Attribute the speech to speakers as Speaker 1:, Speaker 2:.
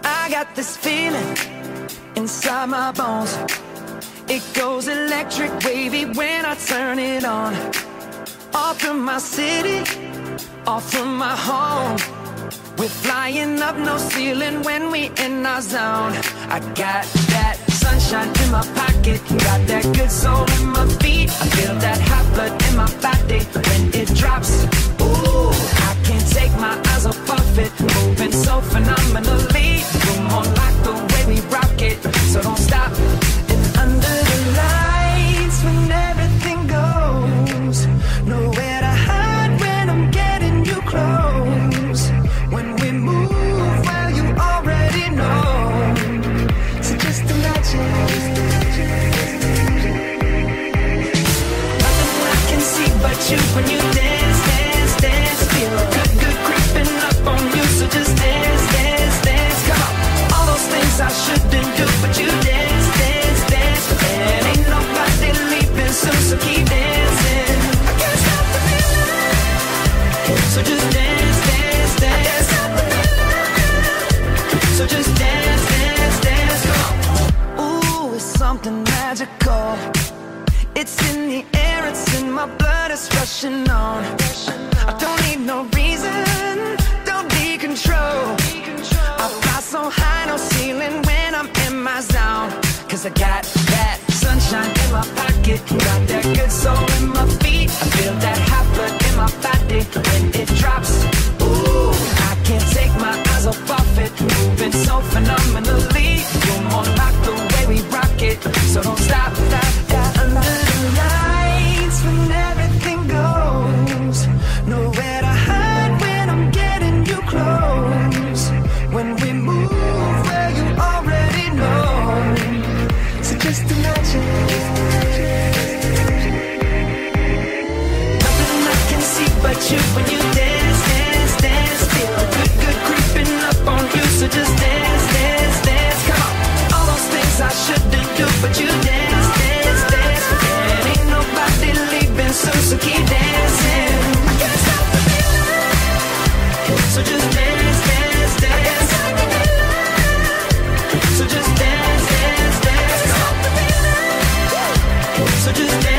Speaker 1: I got this feeling inside my bones. It goes electric wavy when I turn it on. Off from my city, off from my home. We're flying up, no ceiling when we in our zone. I got that sunshine in my pocket, got that good soul in my feet. I feel that hot blood in my body when it drops. Ooh, I can't take my eyes off of it, moving so phenomenally. You're more like the way we rock it, so don't stop. And under the lights, when everything goes, nowhere to hide when I'm getting you close. When we move, well, you already know. So just imagine. Nothing I can see but you when you dance, dance, dance. Feel good, good creeping up on you. So just dance, dance, dance. Come on. All those things I shouldn't do, but you dance, dance, dance. And ain't nobody leaving soon, so keep dancing. I can't stop the feeling. So just dance, dance, dance. So just dance, dance, dance. Come on. Ooh, it's something magical. It's in the air, it's in my blood, it's rushing on. I don't need no reason, don't need control. I fly so high, no ceiling when I'm in my zone. Cause I got that sunshine in my pocket, got that good soul in my feet. I feel that hot blood in my body when it drops. Ooh, I can't take my eyes off of it, moving so phenomenally. You're more like the way we rock it, so don't stop, stop, stop. Under the lights, when everything goes, nowhere to hide when I'm getting you close. When we move, well, you already know. So just imagine. Nothing I can see but you when you dance, dance, dance. Feel good, good creeping up on you. So just dance, dance, dance. Come on. All those things I shouldn't do, but you dance, dance, dance. And ain't nobody leaving soon, so keep dancing. I can't stop the feeling. So just dance, dance, dance. So just dance, dance, dance. So just dance.